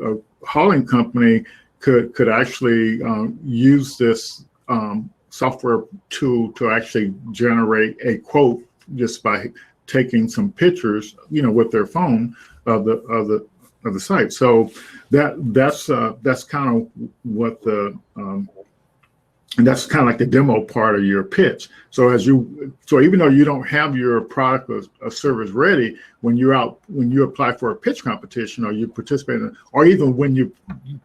a hauling company could actually use this software tool to actually generate a quote just by taking some pictures, with their phone of the site. So that's kind of what and that's kind of like the demo part of your pitch. So even though you don't have your product or service ready, when you apply for a pitch competition or you participate in, or even when you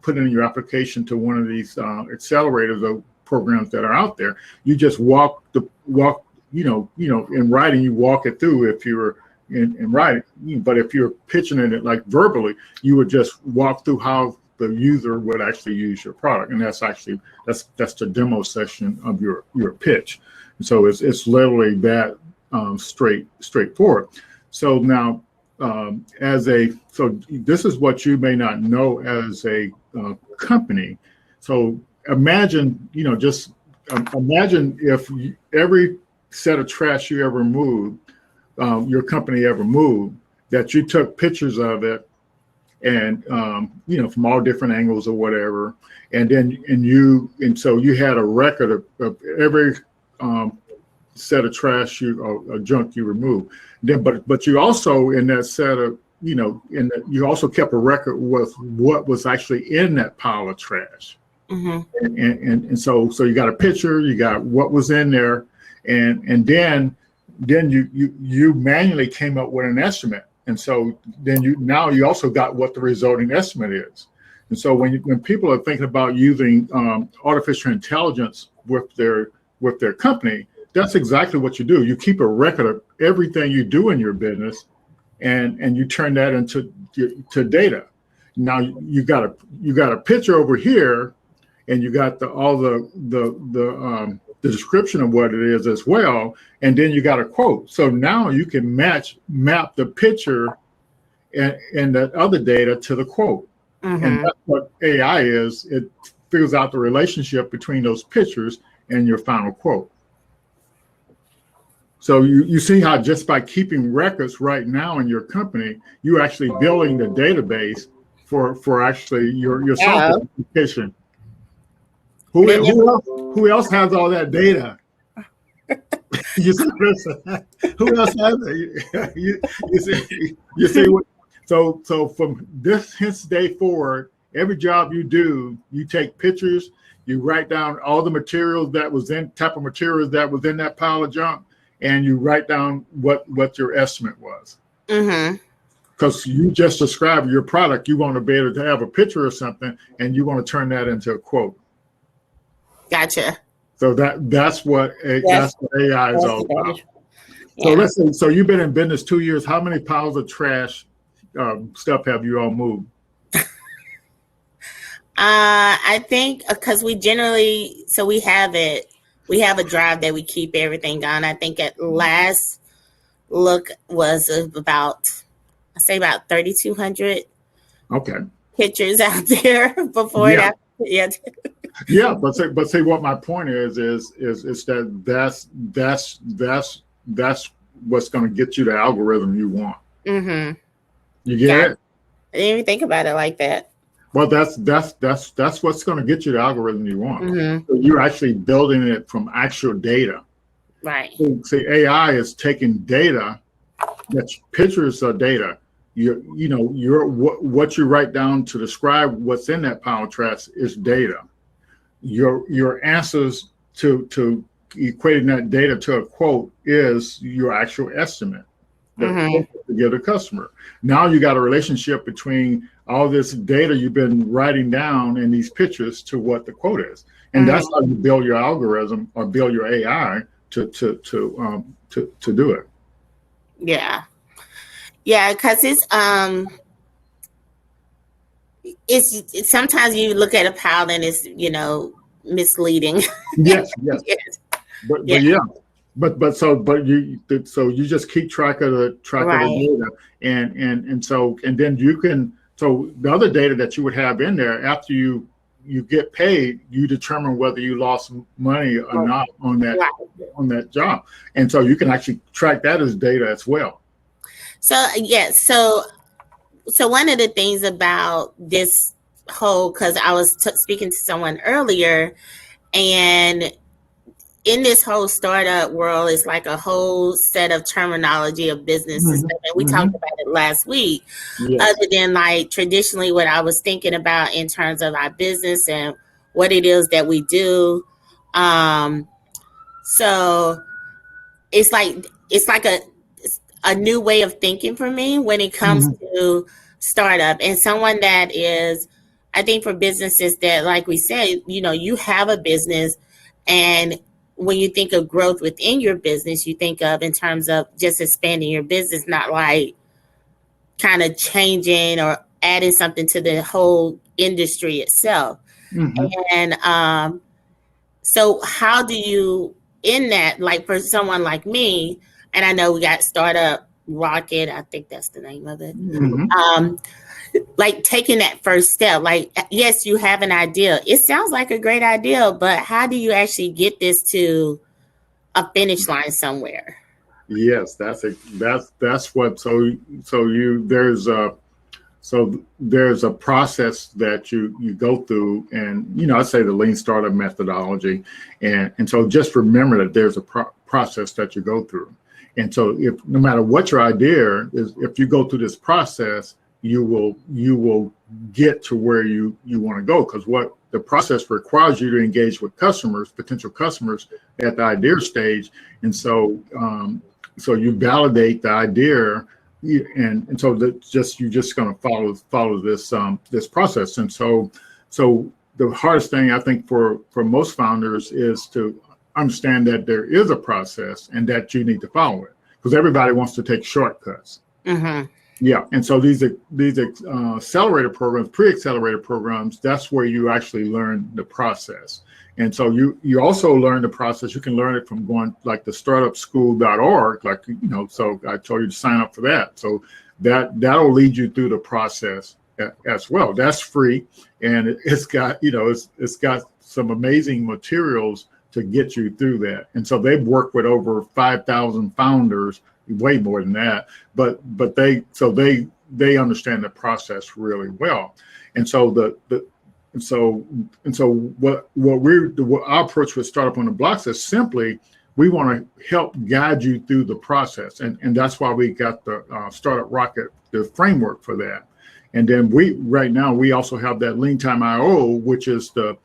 put in your application to one of these accelerators or programs that are out there, you just walk, in writing, you walk it through if you're in writing. But if you're pitching it like verbally, you would just walk through how the user would actually use your product, and that's the demo session of your pitch. And so it's literally that straightforward. So now, so this is what you may not know as a company. So imagine, imagine if every set of trash you ever moved, your company ever moved, that you took pictures of it, and from all different angles or whatever, and so you had a record of every set of trash or junk you removed. Then, but you also in that set of you also kept a record with what was actually in that pile of trash. Mm-hmm. And so you got a picture, you got what was in there, and then you manually came up with an estimate. And so then you also got what the resulting estimate is. And so when people are thinking about using artificial intelligence with their company, that's exactly what you do. You keep a record of everything you do in your business, and you turn that into data. Now you got a picture over here, and you got all the description of what it is as well, and then you got a quote. So now you can map the picture and the other data to the quote. Mm-hmm. And that's what AI is. It figures out the relationship between those pictures and your final quote. So you see how just by keeping records right now in your company, you're actually building the database for actually your software application. Who else has all that data? You see, who else has it? You see what? So from this day forward, every job you do, you take pictures, you write down all the materials that was in that pile of junk, and you write down what your estimate was. Mm-hmm. Because you just described your product, you want to be able to have a picture or something, and you want to turn that into a quote. Gotcha. So that's what AI is all about. Yeah. So let's say, so you've been in business 2 years. How many piles of trash stuff have you all moved? I think because we have a drive that we keep everything on. I think at last look was about 3,200. Okay. Pictures out there before that. Yeah. Yeah, but say what my point is that's what's going to get you the algorithm you want. Mm-hmm. You get it? I didn't even think about it like that. Well, that's what's going to get you the algorithm you want. Mm-hmm. So you're actually building it from actual data. Right. So, see, AI is taking data. That's pictures of data. What you write down to describe what's in that pile of trash is data. Your answers to equating that data to a quote is your actual estimate to give the customer. Now you got a relationship between all this data you've been writing down in these pictures to what the quote is, and that's how you build your algorithm or build your AI to do it. Yeah. Yeah, because it's sometimes you look at a pile and it's misleading. Yes. But you just keep track of the data, and then you can so the other data that you would have in there after you get paid, you determine whether you lost money or not on that job, and so you can actually track that as data as well. So yes, so one of the things about this whole, because I was speaking to someone earlier, and in this whole startup world, it's like a whole set of terminology of business and stuff. And we talked about it last week. Yes. Other than like traditionally what I was thinking about in terms of our business and what it is that we do. So it's like a new way of thinking for me when it comes to startup, and someone that is, I think for businesses that, like we said, you have a business, and when you think of growth within your business, you think of in terms of just expanding your business, not like kind of changing or adding something to the whole industry itself. And so how do you, in that, like for someone like me, and I know we got Startup Rocket, I think that's the name of it. Like taking that first step, like, yes, you have an idea. It sounds like a great idea, but how do you actually get this to a finish line somewhere? Yes, that's what. There's a process that you go through, and I say the lean startup methodology, and so just remember that there's a process that you go through, and so if no matter what your idea is, if you go through this process, you will get to where you want to go, because what the process requires you to engage with potential customers at the idea stage, and so you validate the idea, and so you're just going to follow this process, and so the hardest thing I think for most founders is to understand that there is a process and that you need to follow it, because everybody wants to take shortcuts. Yeah, and so these accelerator programs, pre-accelerator programs, that's where you actually learn the process. And so you also learn the process. You can learn it from going like the startupschool.org, like, so I told you to sign up for that. So that'll lead you through the process as well. That's free, and it's got it's got some amazing materials to get you through that. And so they've worked with over 5,000 founders, way more than that, but they understand the process really well. And so what our approach with Startup on the Blocks is simply, we want to help guide you through the process, and that's why we got the Startup Rocket, the framework for that. And then right now we also have that Lean Time IO, which is the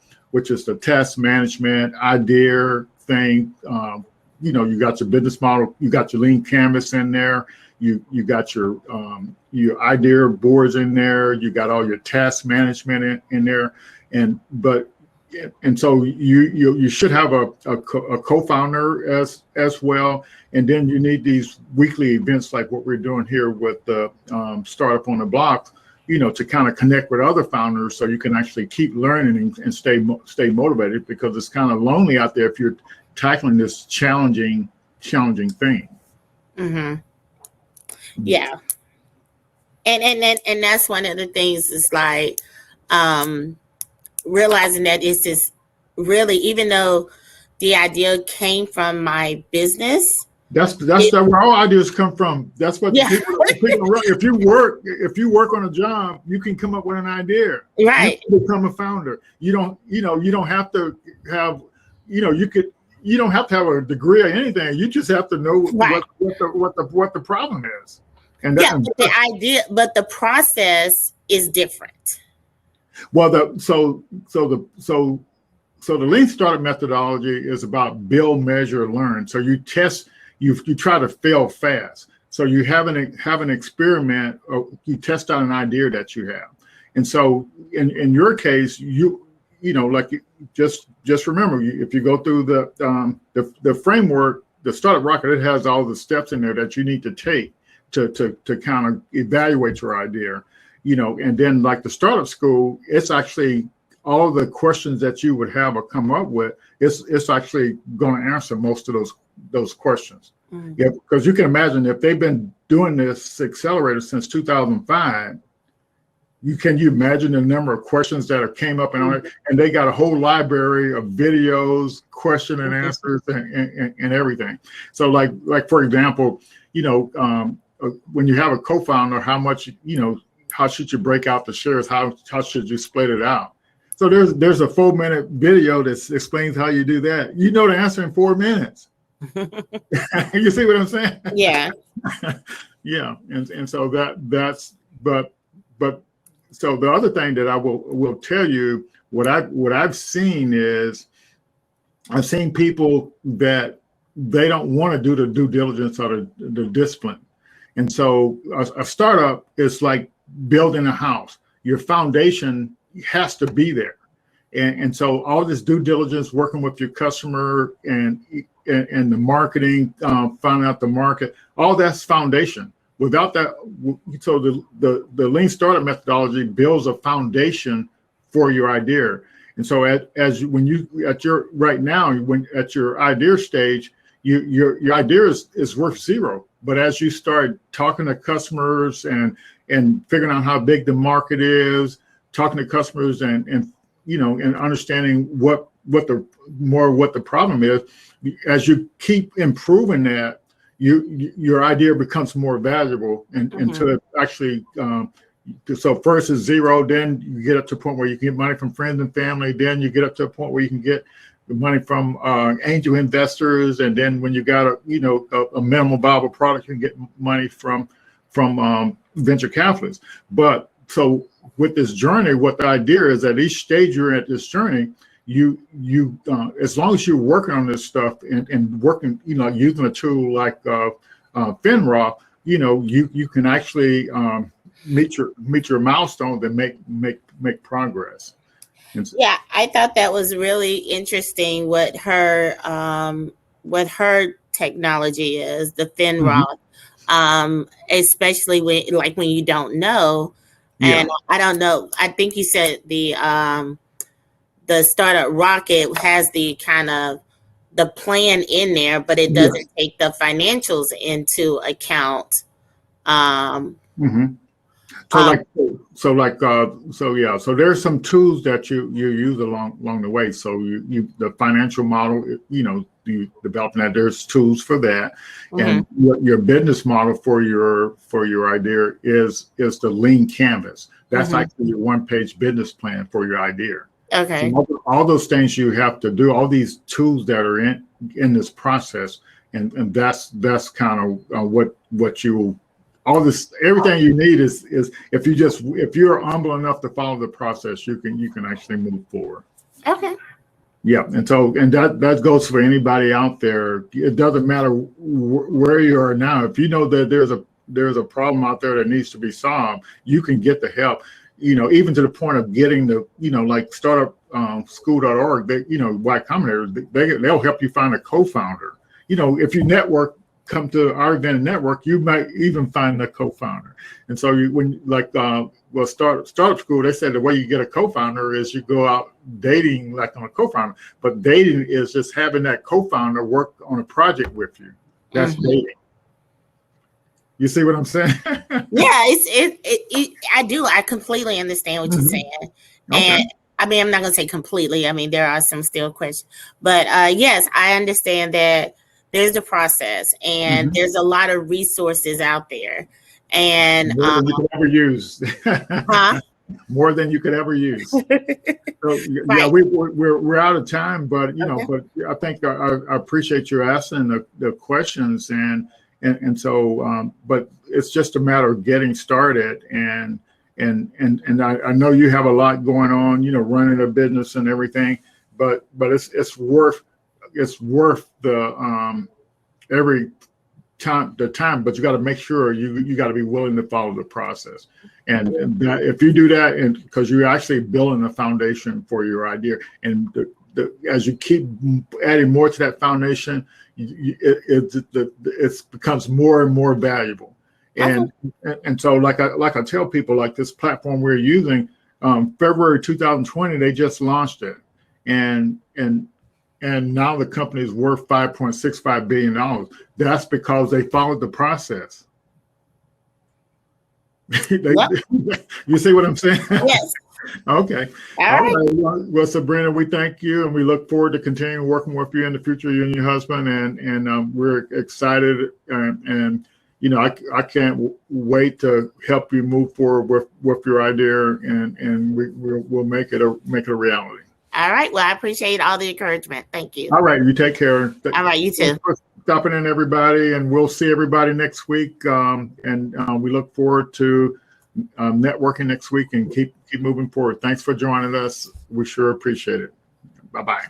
test management idea thing. You got your business model, you got your lean canvas in there, you got your idea boards in there, you got all your task management in there, and so you should have a co-founder as well, and then you need these weekly events like what we're doing here with the Startup on the Block, to kind of connect with other founders, so you can actually keep learning and stay motivated, because it's kind of lonely out there if you're tackling this challenging thing. Yeah, and that's one of the things, is like realizing that it's just really, even though the idea came from my business, that's where all ideas come from. That's what people if you work on a job, you can come up with an idea, right? You can become a founder. You don't have to have you don't have to have a degree or anything. You just have to know what the problem is. And the idea, but the process is different. Well, the lean startup methodology is about build, measure, learn. So you test, you try to fail fast. So you have an experiment, or you test out an idea that you have. And so in your case, just remember, if you go through the framework, the Startup Rocket, it has all the steps in there that you need to take to kind of evaluate your idea, and then like the Startup School, it's actually all of the questions that you would have or come up with, it's actually going to answer most of those questions. Yeah, because you can imagine if they've been doing this accelerator since 2005, can you imagine the number of questions that came up and they got a whole library of videos, question and answers, and everything. So like for example, when you have a co-founder, how much, how should you break out the shares? How should you split it out? So there's a 4-minute video that explains how you do that. You know the answer in 4 minutes. You see what I'm saying? Yeah. Yeah. And so that's so the other thing that I will tell you, what I've seen is I've seen people that they don't want to do the due diligence or the discipline. And so a startup is like building a house. Your foundation has to be there. And so all this due diligence, working with your customer and the marketing, finding out the market, all that's foundation. Without that, so the lean startup methodology builds a foundation for your idea. And so at your idea stage, your idea is worth zero. But as you start talking to customers and figuring out how big the market is, talking to customers and understanding what the problem is, as you keep improving that, your idea becomes more valuable until it actually. So first is zero, then you get up to a point where you can get money from friends and family. Then you get up to a point where you can get the money from angel investors, and then when you got a minimal viable product, you can get money from venture capitalists. But so with this journey, what the idea is, at each stage you're at this journey, you as long as you're working on this stuff and working, using a tool like FinRaw, you can actually meet your milestones and make progress. Yeah, I thought that was really interesting what her technology is, the FinRaw, especially when you don't know. And I don't know, I think you said the startup rocket has the kind of the plan in there, but it doesn't take the financials into account. So there's some tools that you use along the way. So the financial model, you developing that. There's tools for that, and your business model for your idea is the lean canvas. That's actually your 1-page business plan for your idea. Okay. So all those things you have to do, all these tools that are in this process, and that's kind of what you. All this, everything you need is if you're humble enough to follow the process, you can actually move forward. Okay. Yeah, and that goes for anybody out there. It doesn't matter where you are now. If you know that there's a problem out there that needs to be solved, you can get the help. Even to the point of getting the like startupschool.org. Y Combinator, they'll help you find a co-founder. If you network. Come to our event and network, you might even find the co-founder. And so startup school, they said the way you get a co-founder is you go out dating like on a co-founder, but dating is just having that co-founder work on a project with you. That's dating. You see what I'm saying? Yeah, I do. I completely understand what you're saying. Okay. And I mean, I'm not going to say completely. I mean, there are some still questions, but yes, I understand that. There's the process, and there's a lot of resources out there, and more than you could ever use. More than you could ever use. So, yeah, we're out of time, but but I think I appreciate you asking the questions, and so but it's just a matter of getting started, and I know you have a lot going on, running a business and everything, but it's worth the every time but you got to make sure you got to be willing to follow the process, and that if you do that, and because you're actually building a foundation for your idea, and as you keep adding more to that foundation, it becomes more and more valuable. And so like I tell people, like this platform we're using, February 2020 they just launched it, and now the company is worth $5.65 billion. That's because they followed the process. Yep. You see what I'm saying? Yes. Okay. All right. Well, Sabrina, we thank you, and we look forward to continuing working with you in the future, you and your husband, and we're excited, and you know, I can't wait to help you move forward with your idea, and we'll make it a reality. All right. Well, I appreciate all the encouragement. Thank you. All right, you take care. All right, you too. Thanks for stopping in, everybody, and we'll see everybody next week. And we look forward to networking next week and keep moving forward. Thanks for joining us. We sure appreciate it. Bye-bye.